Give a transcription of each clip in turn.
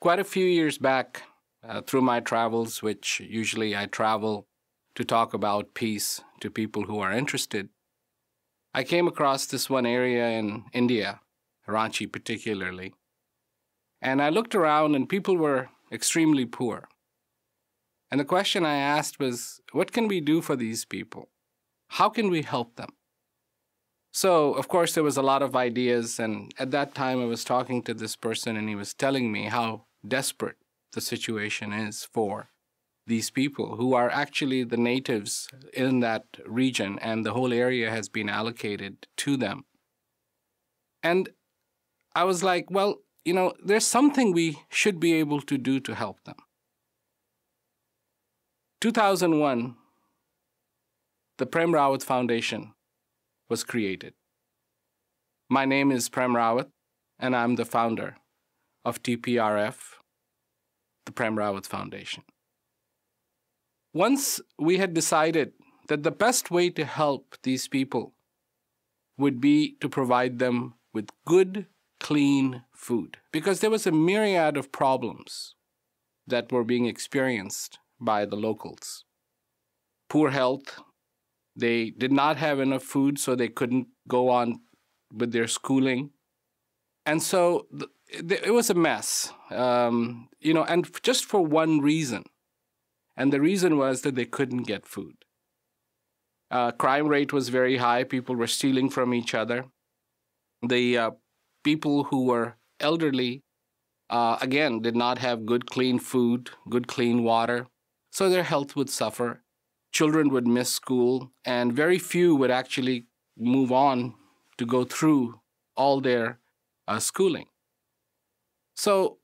Quite a few years back, through my travels, which usually I travel to talk about peace to people who are interested, I came across this one area in India, Ranchi particularly, and I looked around and people were extremely poor. And the question I asked was, what can we do for these people? How can we help them? So, of course, there was a lot of ideas, and at that time I was talking to this person and he was telling me how desperate the situation is for these people who are actually the natives in that region, and the whole area has been allocated to them. And I was like, well, there's something we should be able to do to help them. 2001, the Prem Rawat Foundation was created. My name is Prem Rawat, and I'm the founder of TPRF, the Prem Rawat Foundation. Once we had decided that the best way to help these people would be to provide them with good, clean food, because there was a myriad of problems that were being experienced by the locals. Poor health, they did not have enough food, so they couldn't go on with their schooling. And so it was a mess, and just for one reason. And the reason was that they couldn't get food. Crime rate was very high. People were stealing from each other. The people who were elderly, again, did not have good, clean food, good, clean water. So their health would suffer. Children would miss school, and very few would actually move on to go through all their schooling. So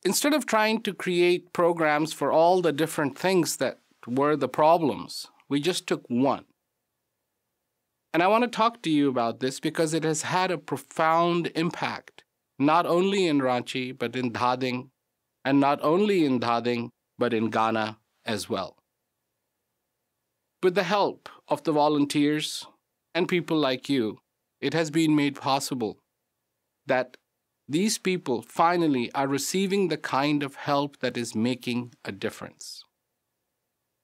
instead of trying to create programs for all the different things that were the problems, we just took one. And I want to talk to you about this because it has had a profound impact, not only in Ranchi, but in Dhading, and not only in Dhading, but in Ghana as well. With the help of the volunteers and people like you, it has been made possible that these people finally are receiving the kind of help that is making a difference.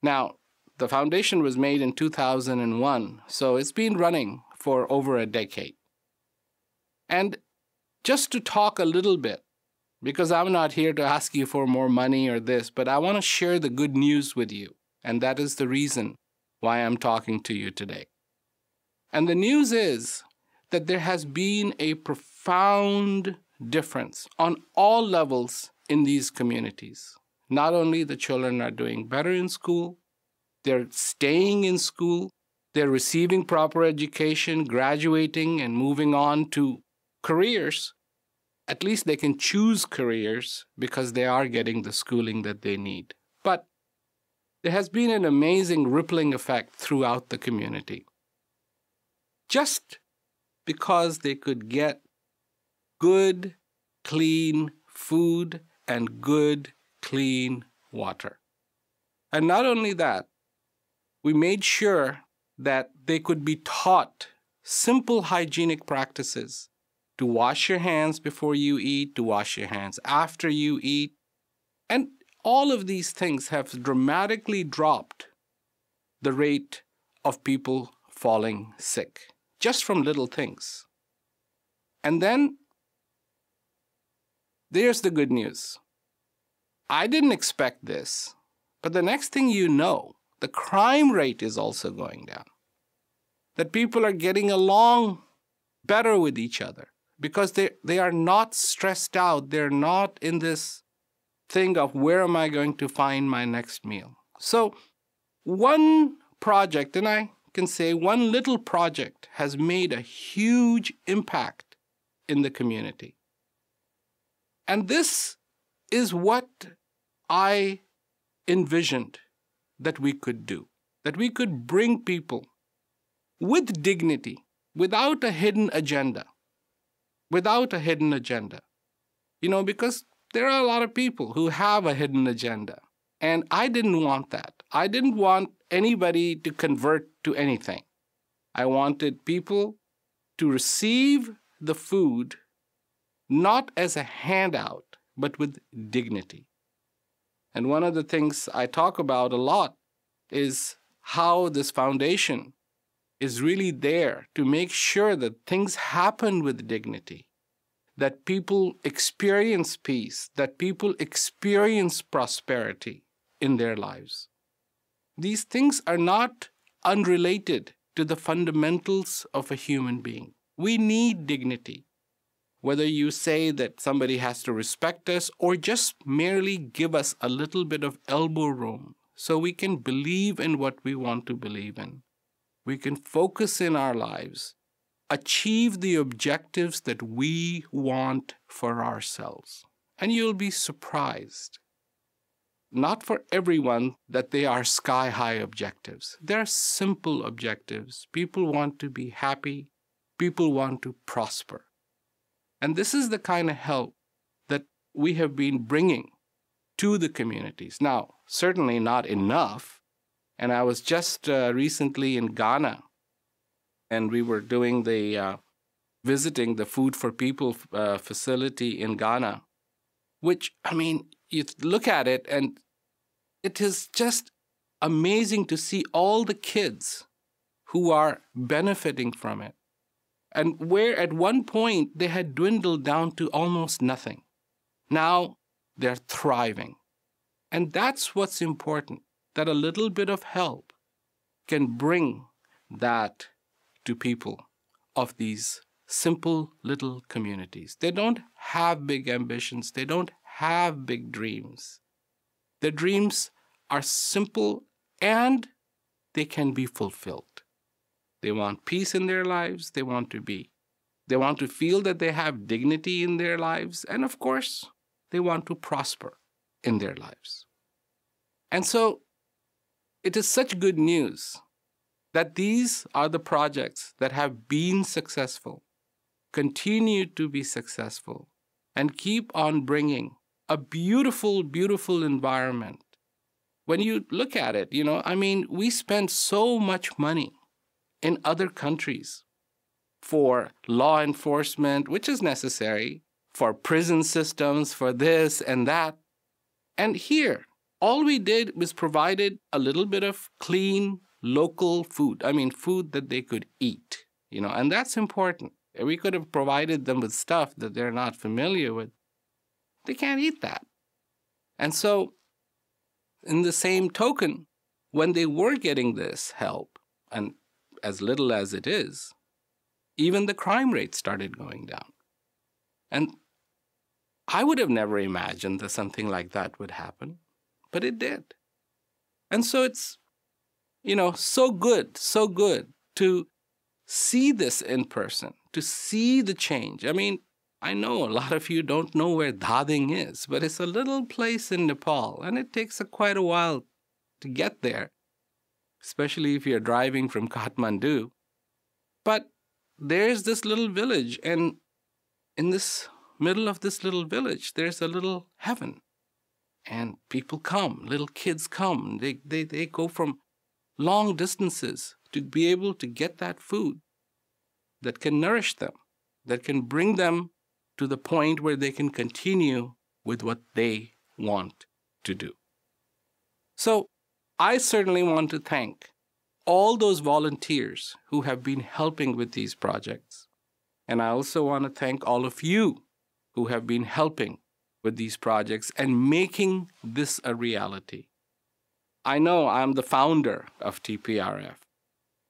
Now, the foundation was made in 2001, so it's been running for over a decade. And just to talk a little bit, because I'm not here to ask you for more money or this, but I want to share the good news with you, and that is the reason why I'm talking to you today. And the news is that there has been a profound difference on all levels in these communities. Not only the children are doing better in school, they're staying in school, they're receiving proper education, graduating and moving on to careers. At least they can choose careers because they are getting the schooling that they need. But there has been an amazing rippling effect throughout the community. Just because they could get good, clean food and good, clean water. And not only that, we made sure that they could be taught simple hygienic practices to wash your hands before you eat, to wash your hands after you eat. And all of these things have dramatically dropped the rate of people falling sick, just from little things. And then there's the good news. I didn't expect this, but the next thing you know, the crime rate is also going down. That people are getting along better with each other because they are not stressed out. They're not in this thing of where am I going to find my next meal. So one project, and I can say one little project, has made a huge impact in the community. And this is what I envisioned that we could do, that we could bring people with dignity, without a hidden agenda, because there are a lot of people who have a hidden agenda, and I didn't want that. I didn't want anybody to convert to anything. I wanted people to receive the food not as a handout, but with dignity. And one of the things I talk about a lot is how this foundation is really there to make sure that things happen with dignity, that people experience peace, that people experience prosperity in their lives. These things are not unrelated to the fundamentals of a human being. We need dignity. Whether you say that somebody has to respect us or just merely give us a little bit of elbow room so we can believe in what we want to believe in. We can focus in our lives, achieve the objectives that we want for ourselves. And you'll be surprised. Not for everyone that they are sky-high objectives. They're simple objectives. People want to be happy. People want to prosper. And this is the kind of help that we have been bringing to the communities. Now, certainly not enough. And I was just recently in Ghana, and we were doing visiting the Food for People facility in Ghana, which, I mean, you look at it, and it is just amazing to see all the kids who are benefiting from it. And where at one point they had dwindled down to almost nothing. Now they're thriving. And that's what's important, that a little bit of help can bring that to people of these simple little communities. They don't have big ambitions. They don't have big dreams. Their dreams are simple and they can be fulfilled. They want peace in their lives. They want to feel that they have dignity in their lives. And of course, they want to prosper in their lives. And so it is such good news that these are the projects that have been successful, continue to be successful, and keep on bringing a beautiful, beautiful environment. When you look at it, we spend so much money in other countries for law enforcement, which is necessary, for prison systems, for this and that. And here, all we did was provided a little bit of clean, local food. Food that they could eat, and that's important. We could have provided them with stuff that they're not familiar with. They can't eat that. And so, in the same token, when they were getting this help, and as little as it is, even the crime rate started going down. And I would have never imagined that something like that would happen, but it did. And so it's, so good to see this in person, to see the change. I know a lot of you don't know where Dading is, but it's a little place in Nepal, and it takes quite a while to get there, especially if you're driving from Kathmandu. But there's this little village, and in this middle of this little village, there's a little heaven. And people come, little kids come. They go from long distances to be able to get that food that can nourish them, that can bring them to the point where they can continue with what they want to do. So I certainly want to thank all those volunteers who have been helping with these projects. And I also want to thank all of you who have been helping with these projects and making this a reality. I know I'm the founder of TPRF,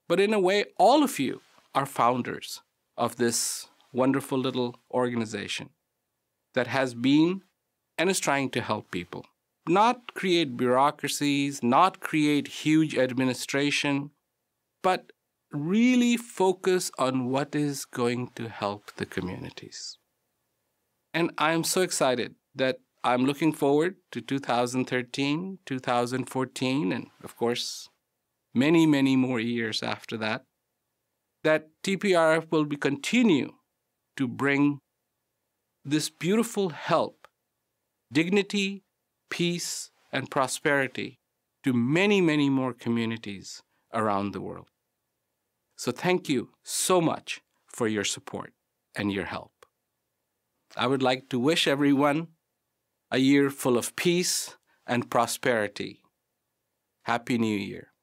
but in a way, all of you are founders of this wonderful little organization that has been and is trying to help people. Not create bureaucracies, not create huge administration, but really focus on what is going to help the communities. And I'm so excited that I'm looking forward to 2013, 2014, and of course, many, many more years after that, that TPRF will continue to bring this beautiful help, dignity, peace, and prosperity to many, many more communities around the world. So thank you so much for your support and your help. I would like to wish everyone a year full of peace and prosperity. Happy New Year.